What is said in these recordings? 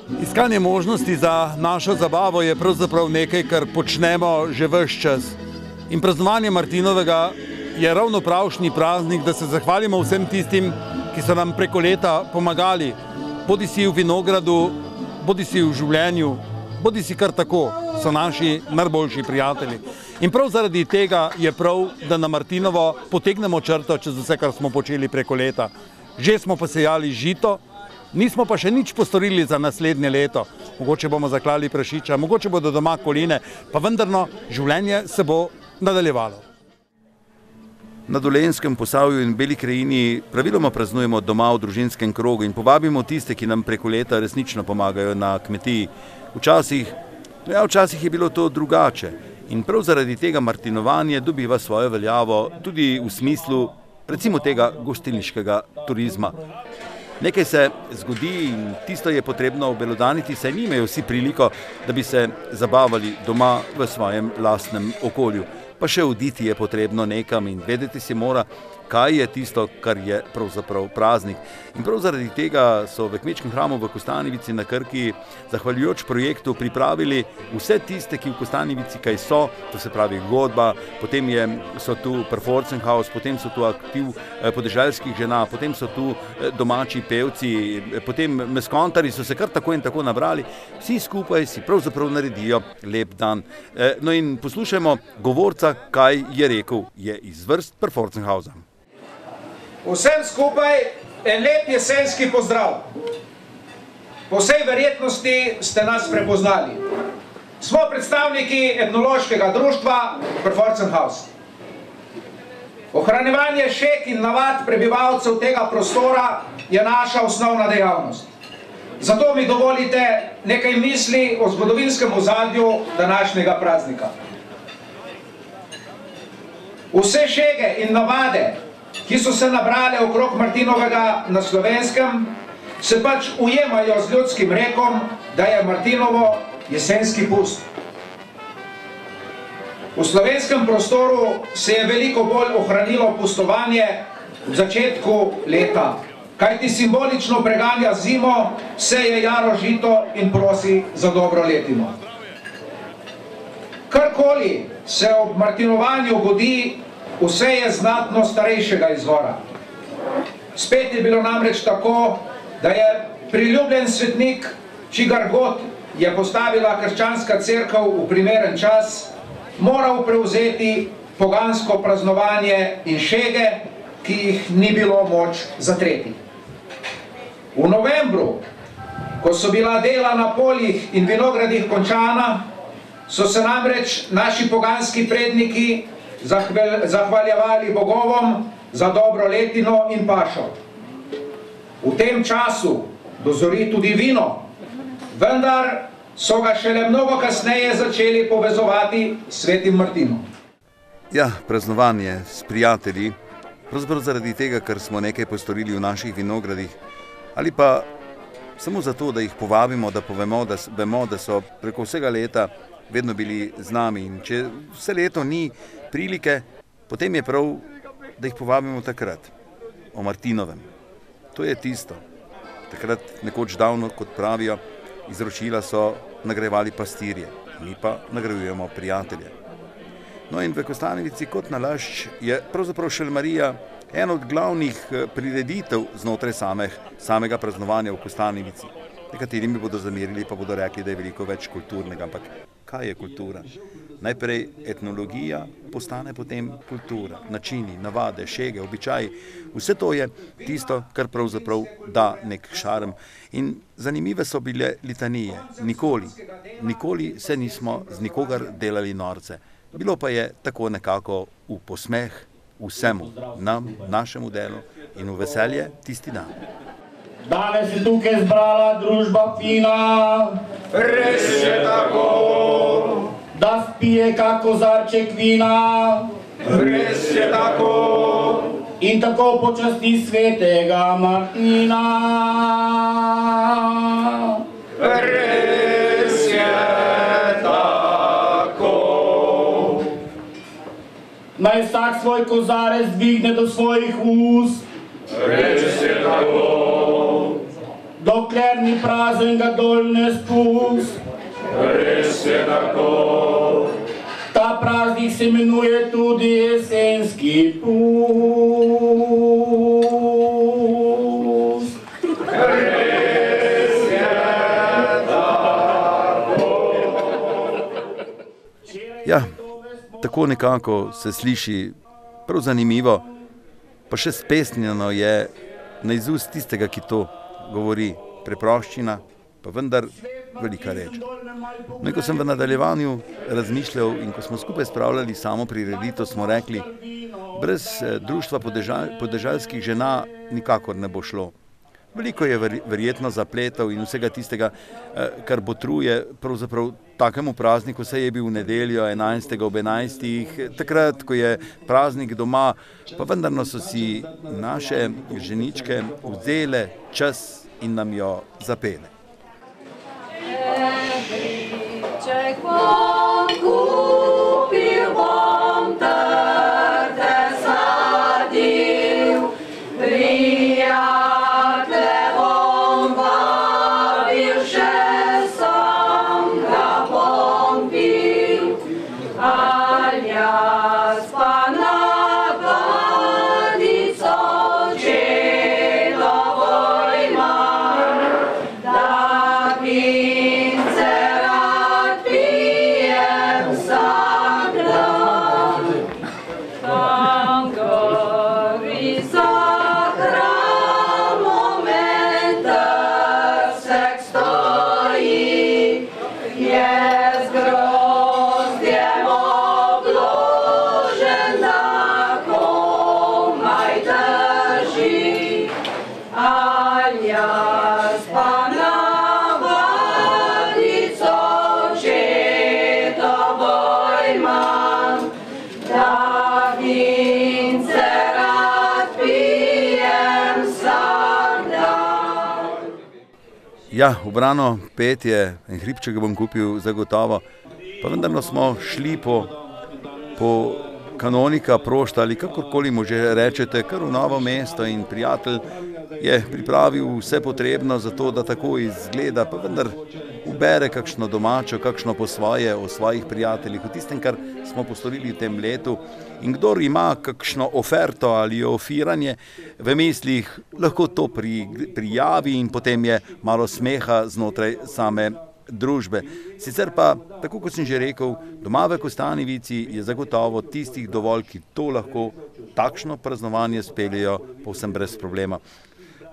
Iskanje možnosti za našo zabavo je pravzaprav nekaj, kar počnemo že ves čas. In praznovanje Martinovega je ravno pravšnji praznik, da se zahvalimo vsem tistim, ki so nam preko leta pomagali, bodisi v vinogradu, bodisi v življenju, bodisi kar tako, so naši najboljši prijatelji. In prav zaradi tega je prav, da na Martinovo potegnemo črto čez vse, kar smo počeli preko leta. Že smo posejali žito, nismo pa še nič postorili za naslednje leto. Mogoče bomo zaklali prašiča, mogoče bodo doma koline, pa vendarno življenje se bo nadaljevalo. Na Dolenjskem, Posavju in Beli krajini praviloma praznujemo doma v družinskem krogu in povabimo tiste, ki nam preko leta resnično pomagajo na kmetiji. Včasih je bilo to drugače in prav zaradi tega martinovanje dobiva svojo veljavo tudi v smislu recimo tega gostilniškega turizma. Nekaj se zgodi in tisto je potrebno obelodaniti, saj nimajo vsi priliko, da bi se zabavali doma v svojem lastnem okolju. Pa še oditi je potrebno nekam in vedeti si mora, kaj je tisto, kar je pravzaprav praznik. In prav zaradi tega so v kmečkem hramu v Kostanjevici na Krki, zahvaljujoč projektu, pripravili vse tiste, ki v Kostanjevici kaj so, to se pravi godba, potem so tu Perforcenhaus, potem so tu aktiv podeželskih žena, potem so tu domači pevci, potem meskontari so se kar tako in tako nabrali, vsi skupaj si pravzaprav naredijo lep dan. No in poslušajmo govorca, kaj je rekel, je iz vrst Perforcenhausa. Vsem skupaj en lep jesenski pozdrav. Po vsej verjetnosti ste nas prepoznali. Smo predstavniki etnološkega društva Perforcenhaus. Ohranjevanje šeg in navad prebivalcev tega prostora je naša osnovna dejavnost. Zato mi dovolite nekaj misli o zgodovinskem ozadju današnjega praznika. Vse šege in navade, ki so se nabrale okrog Martinovega na Slovenskem, se pač ujemajo z ljudskim rekom, da je Martinovo jesenski pust. V slovenskem prostoru se je veliko bolj ohranilo pustovanje v začetku leta, kajti simbolično preganja zimo, seje jaro žito in prosi za dobro letino. Karkoli se ob martinovanju godi, vse je znatno starejšega izvora. Spet je bilo namreč tako, da je priljubljen svetnik, čigar god je postavila krščanska cerkev v primeren čas, moral prevzeti pogansko praznovanje in šege, ki jih ni bilo moč zatreti. V novembru, ko so bila dela na poljih in vinogradih končana, so se namreč naši poganski predniki zahvaljevali bogovom za dobro letino in pašo. V tem času dozori tudi vino, vendar so ga šele mnogo kasneje začeli povezovati s svetim Martinom. Ja, praznovanje s prijatelji, pravzaprav zaradi tega, ker smo nekaj postorili v naših vinogradih, ali pa samo zato, da jih povabimo, da vemo, da so preko vsega leta vedno bili z nami. In če vse leto ni prilike, potem je prav, da jih povabimo takrat, o Martinovem. To je tisto. Takrat nekoč davno, kot pravijo, izročila so nagrajevali pastirje, mi pa nagrajujemo prijatelje. No in v Kostanjevici kot nalašč je pravzaprav šelmarija ena od glavnih prireditev znotraj samega praznovanja v Kostanjevici. Nekateri mi bodo zamerili, pa bodo rekli, da je veliko več kulturnega, ampak kaj je kultura? Najprej etnologija, postane potem kultura, načini, navade, šege, običaji. Vse to je tisto, kar pravzaprav da nek šarm. In zanimive so bile litanije. Nikoli se nismo z nikogar delali norce. Bilo pa je tako nekako v posmeh vsemu, nam, našemu delu in v veselje tisti dan. Danes je tukaj zbrala družba fina, Res je tako, da spije kak kozarček vina, res je tako, in tako počasti svetega Martina. res je tako. Naj vsak svoj kozarec dvigne do svojih ust, Res je tako, dokler dokler ni prazen, ga dol ne spust. Res je tako. Ta praznik se imenuje tudi jesenski pust. Res je tako. Ja, tako nekako se sliši prav zanimivo, pa še spesnjeno je na izust tistega, ki to govori. Preproščina, pa vendar velika reč. No, in ko sem v nadaljevanju razmišljal in ko smo skupaj spravljali samo prireditev, smo rekli, brez društva podeželskih žena nikakor ne bo šlo. Veliko je verjetno zapletov in vsega tistega, kar botruje pravzaprav takemu prazniku, saj je bil v nedeljo 11. ob 11. takrat, ko je praznik doma, pa vendarno so si naše ženičke vzele čas in nam jo zapele. Ček bom kupil, bom trte sadil, prijatelje bom vabil, še sam ga bom pil, aljas pa navadico očetovo imam, da vince rad pijem vsak dan. Tam gori za hramom trsek stoji, je z grozdjem obložen, da komaj drži, aljas pa navadico očetovo imam, da vince rad pijem vsak dan. Ja, ubrano petje, en hribček bom kupil zagotovo, pa vendarno smo šli po Kanonika Prošta ali kakorkoli mu že rečete, kar v Novo mesto in prijatelj je pripravil vse potrebno za to, da tako izgleda, pa vendar ubere kakšno domačo, kakšno po svoje o svojih prijateljih, o tistem, kar smo postorili v tem letu. In kdor ima kakšno oferto ali ofiranje v mislih, lahko to prijavi in potem je malo smeha znotraj same družbe. Sicer pa, tako kot sem že rekel, doma v Kostanjevici je zagotovo tistih dovolj, ki to lahko takšno praznovanje speljejo povsem brez problema.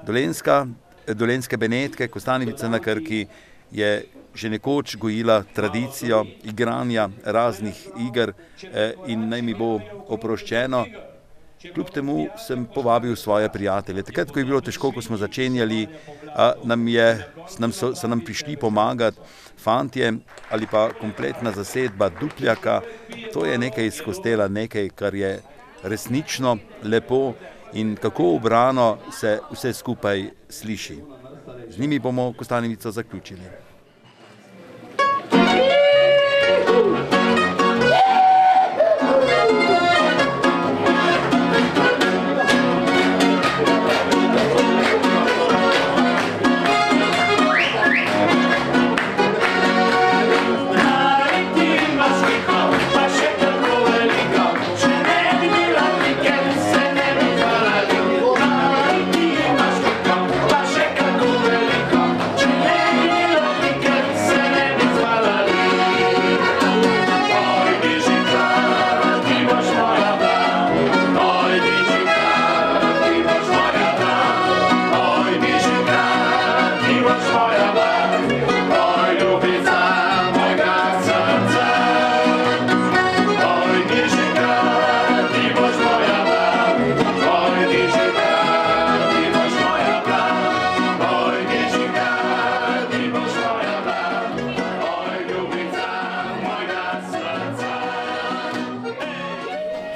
Dolenjske Benetke, Kostanjevica na Krki je že nekoč gojila tradicijo igranja raznih iger in naj mi bo oproščeno. Kljub temu sem povabil svoje prijatelje. Takrat, ko je bilo težko, ko smo začenjali, so nam prišli pomagati fantje ali pa kompletna zasedba Dupljaka. To je nekaj iz Kostela, nekaj, kar je resnično lepo in kako ubrano se vse skupaj sliši. Z njimi bomo Kostanjevico zaključili.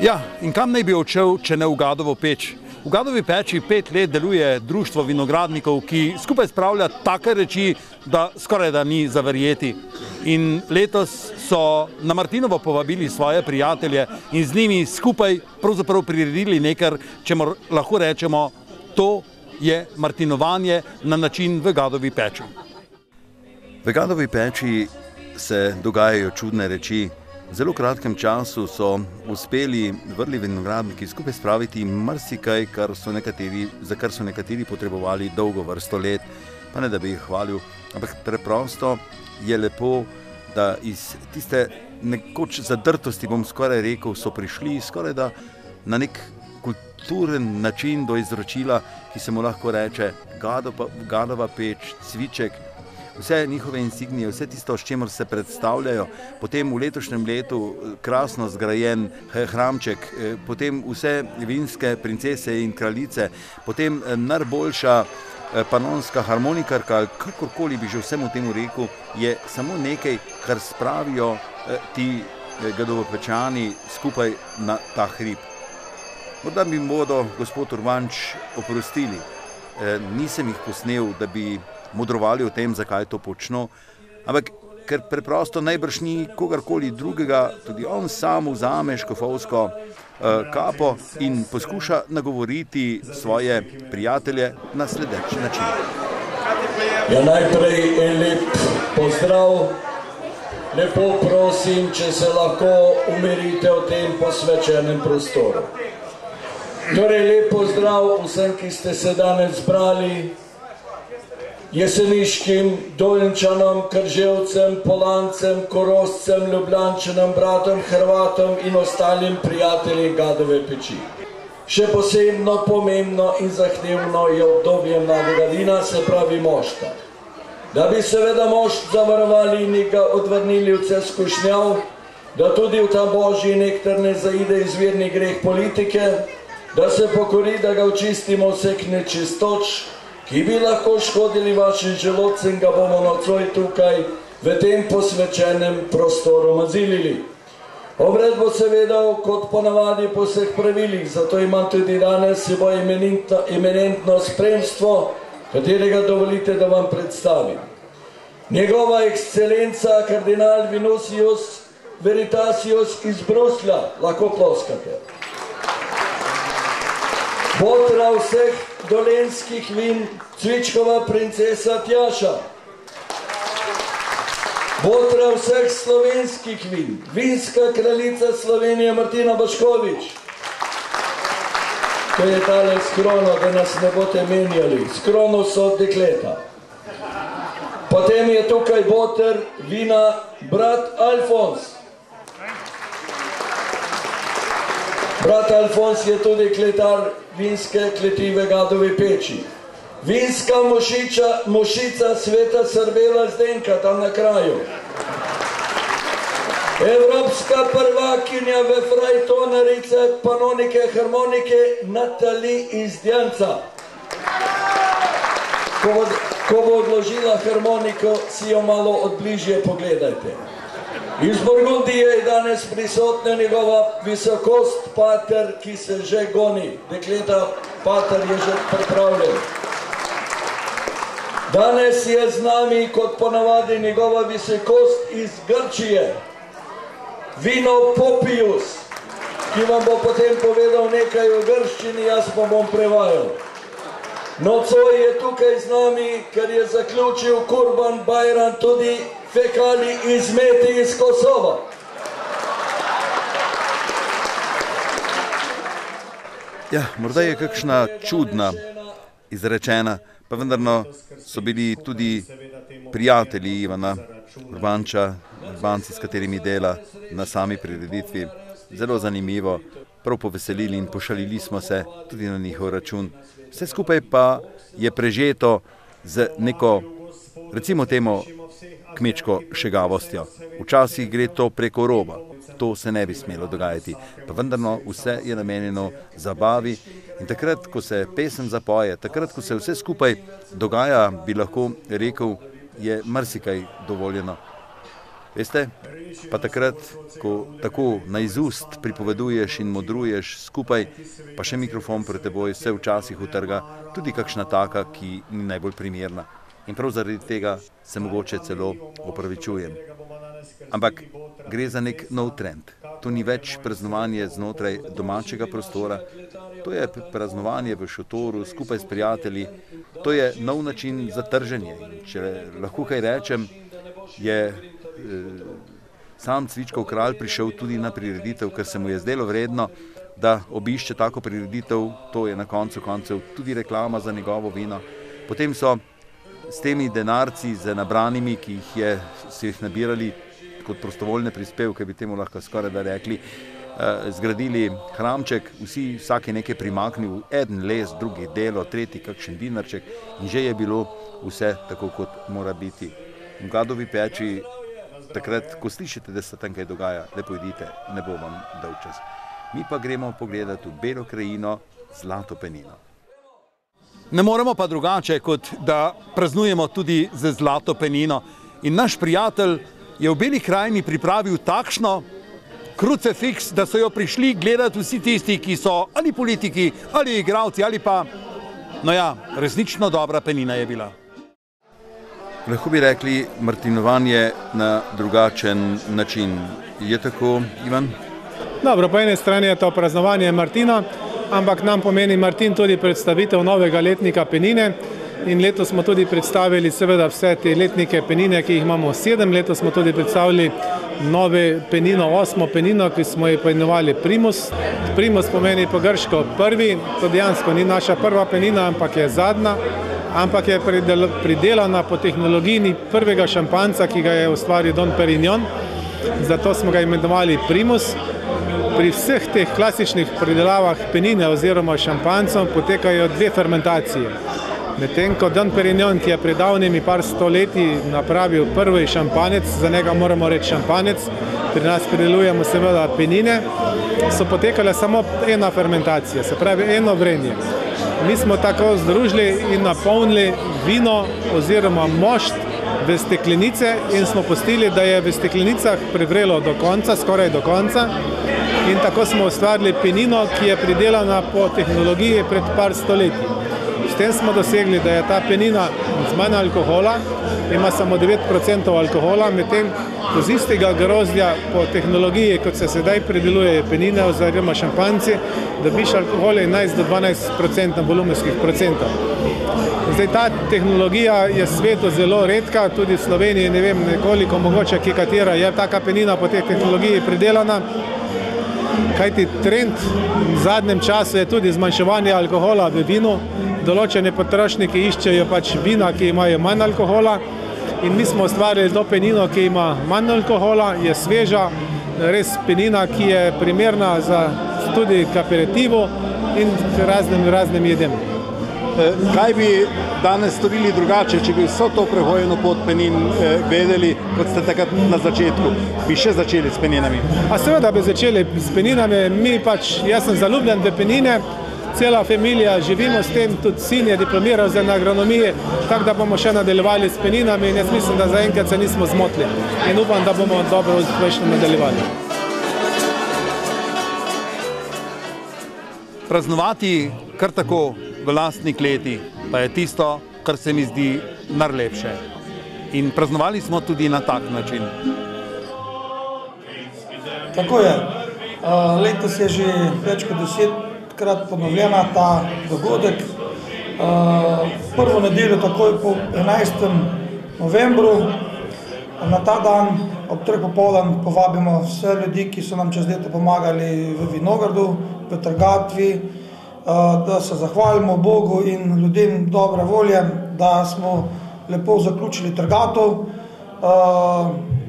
Ja, in kam naj bi odšel, če ne v Gadovo peč? V Gadovi peči 5 let deluje društvo vinogradnikov, ki skupaj spravlja take reči, da skoraj da ni za verjeti. In letos so na Martinovo povabili svoje prijatelje in z njimi skupaj pravzaprav priredili nekaj, čemur lahko rečemo, to je martinovanje na način v Gadovi peči. V Gadovi peči se dogajajo čudne reči. V zelo kratkem času so uspeli vrli vinogradniki skupaj spraviti marsikaj, za kar so nekateri potrebovali dolgo vrsto let. Pa ne, da bi jih hvalil, ampak preprosto je lepo, da iz tiste nekoč zadrtosti, bom skoraj rekel, so prišli skoraj da na nek kulturen način do izročila, ki se mu lahko reče Gadova peč, cviček, vse njihove insignije, vse tisto, s čemer se predstavljajo, potem v letošnjem letu krasno zgrajen hramček, potem vse vinske princese in kraljice, potem najboljša panonska harmonikarka, ali kakorkoli bi že vsemu temu rekel, je samo nekaj, kar spravijo ti Gadovopečani skupaj na ta hrib. Morda bi bodo gospod Urbanč oprostili. Nisem jih posnel, da bi modrovali o tem, zakaj to počno, ampak ker preprosto najbrž ni kogarkoli drugega, tudi on sam vzame škofovsko kapo in poskuša nagovoriti svoje prijatelje na sledeč način. Ja, najprej en lep pozdrav. Lepo prosim, če se lahko umirite v tem posvečenem prostoru. Torej, lep pozdrav vsem, ki ste se danes zbrali, jeseniškim Dolenčanom, Krževcem, Polancem, Korošcem, Ljubljančanom, bratom, Hrvatom in ostalim prijateljem Gadove peči. Še posebno pomembno in zahtevno je obdobje mladega vina, se pravi mošta. Da bi seveda mošt zavarovali in ga odvrnili v vse skušnjav, da tudi v ta božji nektar ne zaide izvirni greh politike, da se pokori, da ga očistimo vseh nečistoč, ki bi lahko škodili vašim želodcem, ga bomo nocoj tukaj v tem posvečenem prostoru mazilili. Obred bo seveda kot ponavadi po vseh pravilih, zato imam tudi danes seboj eminentno spremstvo, katerega dovolite, da vam predstavim. Njegova ekscelenca kardinal Vinucius Veritasius iz Bruslja, lahko ploskate. Botra vseh dolenskih vin, cvičkova princesa Tjaša. Botra vseh slovenskih vin, vinska kraljica Slovenije Martina Baškovič. To je tale skrono, da nas ne boste menjali. Skrono so dekleta. Potem je tukaj boter vina brat Alfons. Brat Alfons je tudi kletar vinske kletive Gadove peči. Vinska mošica Sveta Srbela Zdenka, tam na kraju. Evropska prvakinja v frajtonarice, panonike, harmonike Natali iz Djanca. Ko bo odložila harmoniko, si jo malo odbližje pogledajte. Iz Burgundije je danes prisotna njegova visokost pater, ki se že goni. Dekleta, pater je že pripravljen. Danes je z nami, kot ponavadi, njegova visokost iz Grčije. Vino Popius, ki vam bo potem povedal nekaj o grščini, jaz pa bom prevajal. Nocoj je tukaj z nami, ker je zaključil Kurban Bajram tudi Fekali Izmeti iz Kosova. Ja, morda je kakšna čudna izrečena, pa vendarno so bili tudi prijatelji Ivana Urbanča, Urbanci, s katerimi dela na sami prireditvi. Zelo zanimivo, prav poveselili in pošalili smo se tudi na njihov račun. Vse skupaj pa je prežeto z neko, recimo temu, kmečko šegavostjo. Včasih gre to preko roba. To se ne bi smelo dogajati. Pa vendarno vse je namenjeno zabavi in takrat, ko se pesem zapoje, takrat, ko se vse skupaj dogaja, bi lahko rekel, je marsikaj dovoljeno. Veste, pa takrat, ko tako na izust pripoveduješ in modruješ skupaj, pa še mikrofon pred teboj se včasih utrga, tudi kakšna taka, ki ni najbolj primerna. In prav zaradi tega se mogoče celo opravičujem. Ampak gre za nek nov trend. To ni več praznovanje znotraj domačega prostora, To je praznovanje v šotoru skupaj s prijatelji. To je nov način za trženje. In če lahko kaj rečem, je sam Cvičkov kralj prišel tudi na prireditev, ker se mu je zdelo vredno, da obišče tako prireditev. To je na koncu koncev tudi reklama za njegovo vino. Potem so s temi denarci, z nabranimi, ki so jih nabirali kot prostovoljne prispevke, bi temu lahko skoraj da rekli, zgradili hramček, vsak je nekaj primaknil, eden les, drugi delo, tretji kakšen dinarček in že je bilo vse tako, kot mora biti. V Gadovi peči, takrat, ko slišite, da se tam kaj dogaja, lepo idite, ne bo vam dolgčas. Mi pa gremo pogledati v Belo krajino, Zlato penino. Ne moremo pa drugače, kot da praznujemo tudi z Zlato penino. In naš prijatelj je v Beli krajini pripravil takšno krucefiks, da so jo prišli gledati vsi tisti, ki so ali politiki, ali igralci, ali pa, no ja, resnično dobra penina je bila. Lahko bi rekli martinovanje na drugačen način. Je tako, Ivan? Dobro, po eni strani je to praznovanje Martina, ampak nam pomeni Martin tudi predstavitev novega letnika penine. In letos smo tudi predstavili seveda vse te letnike penine, ki jih imamo 7. Letos smo tudi predstavili nove penino, 8. penino, ki smo jo poimenovali Primus. Primus pomeni po grško prvi, to dejansko ni naša prva penina, ampak je zadnja, ampak je pridelana po tehnologiji prvega šampanjca, ki ga je ustvaril Dom Perignon, zato smo ga imenovali Primus. Pri vseh teh klasičnih pridelavah penine oziroma šampanjcev potekajo 2 fermentacije. Medtem ko Dom Perignon, ki je pred davnimi par stoletji napravil prvi šampanjec, za njega moramo reči šampanjec, pri nas pridelujemo seveda penine, so potekale samo ena fermentacija, se pravi eno vrenje. Mi smo tako združili in napolnili vino oziroma mošt v steklenice in smo pustili, da je v steklenicah prevrelo do konca, skoraj do konca. In tako smo ustvarili penino, ki je pridelana po tehnologiji pred par stoletji. S tem smo dosegli, da je ta penina z manj alkohola, ima samo 9% alkohola, medtem ko z istega grozdja po tehnologiji, kot se sedaj prideluje penine oziroma šampanjci, dobiš alkohol 11 do 12% volumenskih procentov. Zdaj, ta tehnologija je v svetu zelo redka, tudi v Sloveniji, ne vem, nekoliko mogoče, katera je taka penina po tej tehnologiji pridelana. Kajti trend v zadnjem času je tudi zmanjševanje alkohola v vinu. Določene potrošniki iščejo pač vina, ki imajo manj alkohola in mi smo ustvarili to penino, ki ima manj alkohola, je sveža, res penina, ki je primerna za tudi k aperitivu in raznim jedem. Kaj bi danes storili drugače, če bi vso to prehojeno pot penin vedeli, kot ste takrat na začetku? Bi še začeli s peninami? A seveda bi začeli s peninami. Jaz sem zaljubljen v penine, cela familija živimo s tem, tudi sin je diplomiral za agronomije, tako da bomo še nadaljevali s peninami in jaz mislim, da zaenkrat se nismo zmotili in upam, da bomo dobro uspešno nadaljevali. Praznovati kar tako v lastni kleti pa je tisto, kar se mi zdi najlepše. In praznovali smo tudi na tak način. Tako je. Letos je že več kot 10-krat ponovljena ta dogodek. Prvo nedeljo takoj po 11. novembru, na ta dan ob 3 popoldan povabimo vse ljudi, ki so nam čez leto pomagali v vinogradu, v trgatvi, da se zahvalimo Bogu in ljudem dobre volje, da smo lepo zaključili trgatev,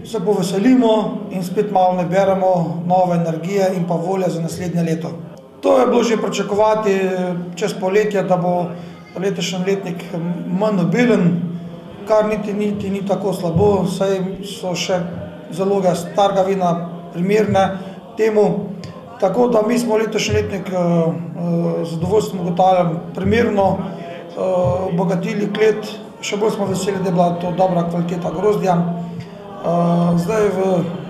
se poveselimo in spet malo naberemo nove energije in pa volje za naslednje leto. To je bilo že pričakovati čez poletje, da bo letošnji letnik manj obilen, kar niti ni tako slabo, saj so še zaloge starega vina primerne temu. Tako da mi smo letošnji letnik z zadovoljstvom ugotavljam primerno obogatili klet, še bolj smo veseli, da je bila to dobra kvaliteta grozdja. Zdaj v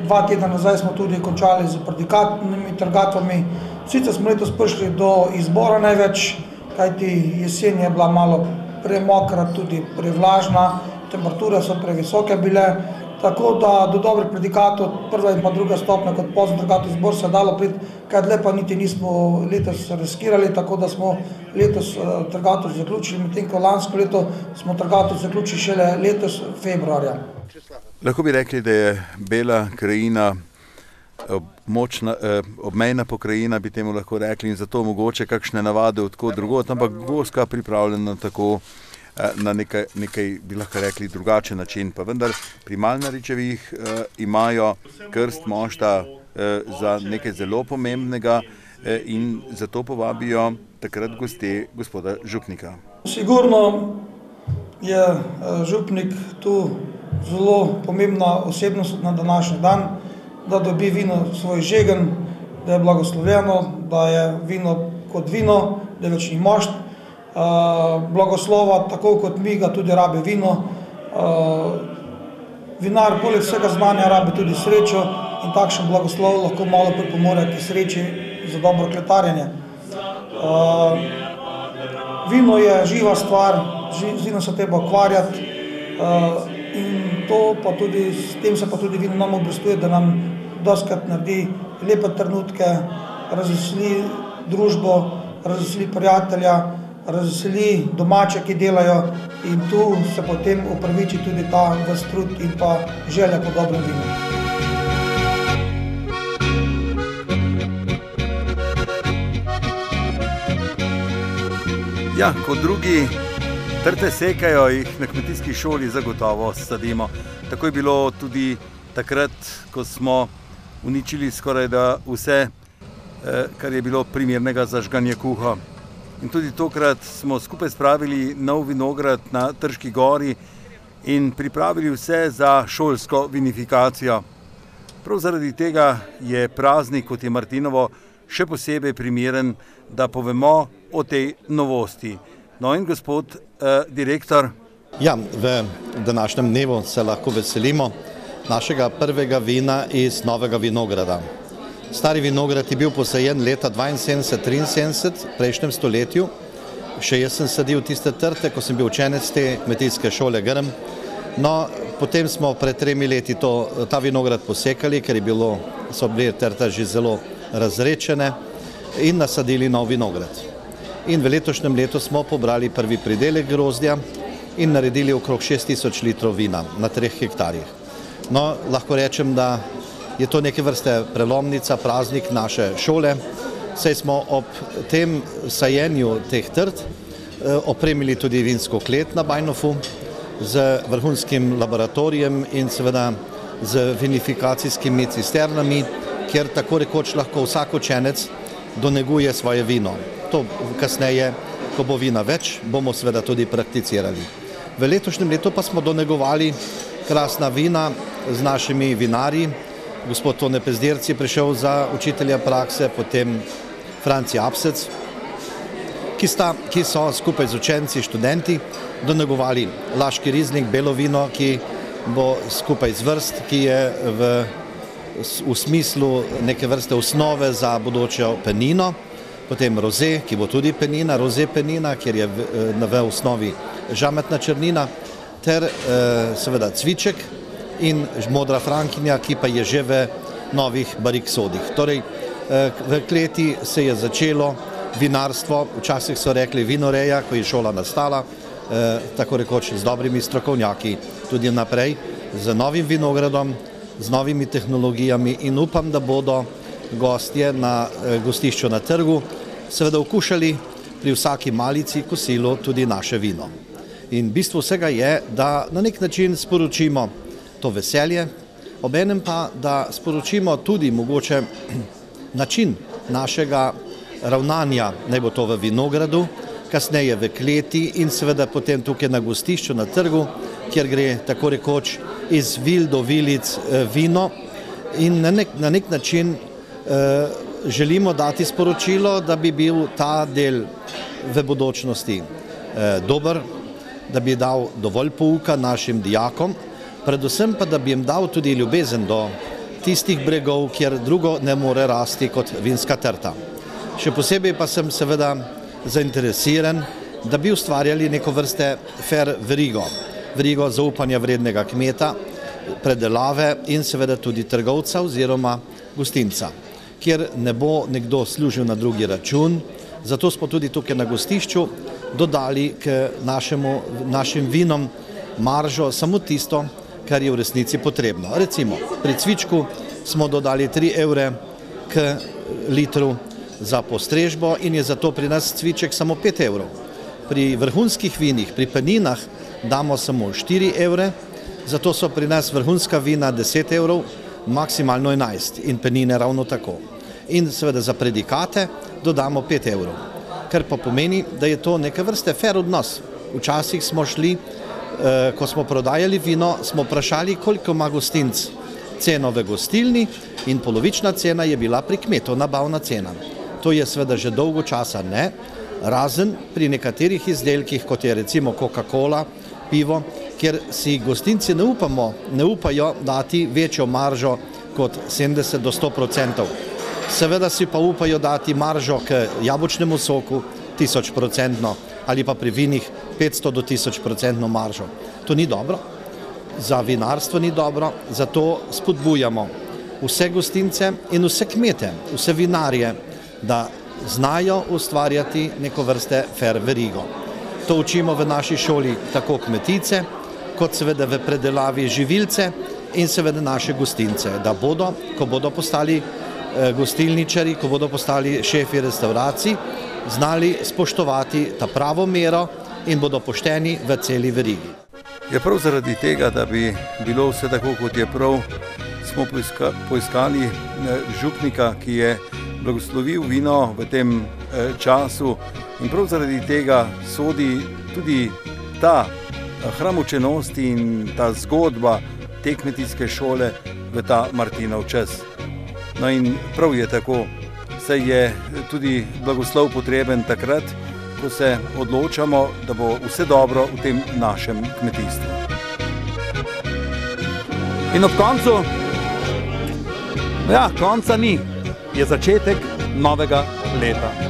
2 tedna nazaj smo tudi končali z predikatnimi trgatvami. Sicer smo letos prišli do izbora največ, kajti jesen je bila malo premokra, tudi prevlažna, temperature so previsoke bile, tako da do dobrih predikatov, prva in pa druga stopnja kot pozno trgatev zbor se je dalo priti, kaj dlje pa niti nismo letos riskirali, tako da smo letos trgatev zaključili, medtem ko lansko leto smo trgatev zaključili šele letos februarja. Lahko bi rekli, da je Bela krajina obmejna pokrajina, bi temu lahko rekli, in zato mogoče kakšne navade odkot drugot, ampak Gorska pripravljena tako na nekaj bi lahko rekli drugačen način, pa vendar pri Malnaričevih imajo krst mošta za nekaj zelo pomembnega in zato povabijo takrat goste gospoda župnika. Sigurno je župnik tu zelo pomembna osebnost na današnji dan, da dobi vino svoj žegen, da je blagoslovljeno, da je vino kot vino, da je večni mošt, blagoslova, tako kot mi ga tudi rabi vino. Vinar poleg vsega znanja rabi tudi srečo in takšen blagoslov lahko malo pripomore k sreči za dobro kletarjenje. Vino je živa stvar, z vino se treba ukvarjati in s tem se pa tudi vino nam obrestuje, da nam doskrat naredi lepe trenutke, razveseli družbo, razveseli prijatelja, razveseli domače, ki delajo in tu se potem upraviči tudi ta ves trud in pa želja po dobrem vinu. Ja, kot drugi trte sekajo, jih na kmetijski šoli zagotovo sadimo. Tako je bilo tudi takrat, ko smo uničili skoraj da vse, kar je bilo primernega za žganje kuha. In tudi tokrat smo skupaj spravili nov vinograd na Trški gori in pripravili vse za šolsko vinifikacijo. Prav zaradi tega je praznik, kot je Martinovo, še posebej primeren, da povemo o tej novosti. No in gospod direktor. Ja, v današnjem dnevu se lahko veselimo našega prvega vina iz novega vinograda. Stari vinograd je bil posajen leta 72-73 v prejšnjem stoletju. Še jaz sem sadil tiste trte, ko sem bil učenec te kmetijske šole Grm. No, potem smo pred 3 leti ta vinograd posekali, ker so bile trte že zelo razrečene in nasadili nov vinograd. In v letošnjem letu smo pobrali prvi pridelek grozdja in naredili okrog 6000 litrov vina na 3 hektarjih. No, lahko rečem, da je to neke vrste prelomnica, praznik naše šole, saj smo ob tem sajenju teh trt opremili tudi vinsko klet na Bajnofu z vrhunskim laboratorijem in seveda z vinifikacijskimi cisternami, kjer tako rekoč lahko vsak učenec doneguje svoje vino. To kasneje, ko bo vina več, bomo seveda tudi prakticirali. V letošnjem letu pa smo donegovali krasna vina z našimi vinarji. Gospod Tone Pezdirc je prišel za učitelja prakse, potem Franci Apsec, ki so skupaj z učenci, študenti donegovali Laški Rizling, belo vino, ki bo skupaj z vrst, ki je v smislu neke vrste osnove za bodočo penino, potem roze, ki bo tudi penina, roze penina, kjer je v osnovi žametna črnina, ter seveda cviček in modra frankinja, ki pa je že v novih barik sodih. Torej, v kleti se je začelo vinarstvo, včasih so rekli vinoreja, ko je šola nastala, tako rekoč z dobrimi strokovnjaki tudi naprej, z novim vinogradom, z novimi tehnologijami in upam, da bodo gostje na gostišču na trgu seveda okušali pri vsaki malici, kosilu tudi naše vino. In bistvo vsega je, da na nek način sporočimo to veselje, obenem pa, da sporočimo tudi mogoče način našega ravnanja, naj bo to v vinogradu, kasneje v kleti in seveda potem tukaj na gostišču na trgu, kjer gre tako rekoč iz vil do vilic vino in na nek način želimo dati sporočilo, da bi bil ta del v bodočnosti dober, da bi dal dovolj pouka našim dijakom, predvsem pa, da bi jim dal tudi ljubezen do tistih bregov, kjer drugo ne more rasti kot vinska trta. Še posebej pa sem seveda zainteresiran, da bi ustvarjali neko vrste fair verigo zaupanja vrednega kmeta, predelave in seveda tudi trgovca oziroma gostinca, kjer ne bo nekdo služil na drugi račun. Zato smo tudi tukaj na gostišču dodali k našim vinom maržo samo tisto, kar je v resnici potrebno. Recimo, pri cvičku smo dodali 3 evre k litru za postrežbo in je zato pri nas cviček samo 5 evrov. Pri vrhunskih vinih, pri peninah damo samo 4 evre, zato so pri nas vrhunska vina 10 evrov, maksimalno 11 in penine ravno tako. In seveda za predikate dodamo 5 evrov, kar pa pomeni, da je to neke vrste fair odnos. Včasih smo šli, ko smo prodajali vino, smo vprašali, koliko ima gostinc ceno v gostilni in polovična cena je bila pri kmetu, nabavna cena. To je seveda že dolgo časa ne, razen pri nekaterih izdelkih, kot je recimo Coca-Cola, pivo, kjer si gostinci ne upajo dati večjo maržo kot 70 do 100%. Seveda si pa upajo dati maržo k jabolčnemu soku 1000% ali pa pri vinih 500 do 1000% maržo. To ni dobro, za vinarstvo ni dobro, zato spodbujamo vse gostince in vse kmete, vse vinarje, da znajo ustvarjati neko vrste fair verigo. To učimo v naši šoli tako kmetice, kot seveda v predelavi živilce in seveda naše gostince, da bodo, ko bodo postali gostilničari, ko bodo postali šefi restauracij, znali spoštovati ta pravo mero in bodo pošteni v celi verigi. Je prav zaradi tega, da bi bilo vse tako, kot je prav, smo poiskali župnika, ki je blagoslovil vino v tem času in prav zaradi tega sodi tudi ta hram učenosti in ta zgodba te kmetijske šole v ta Martinov čas. No in prav je tako, saj je tudi blagoslov potreben takrat, ko se odločamo, da bo vse dobro v tem našem kmetijstvu. In ob koncu, konca ni, je začetek novega leta.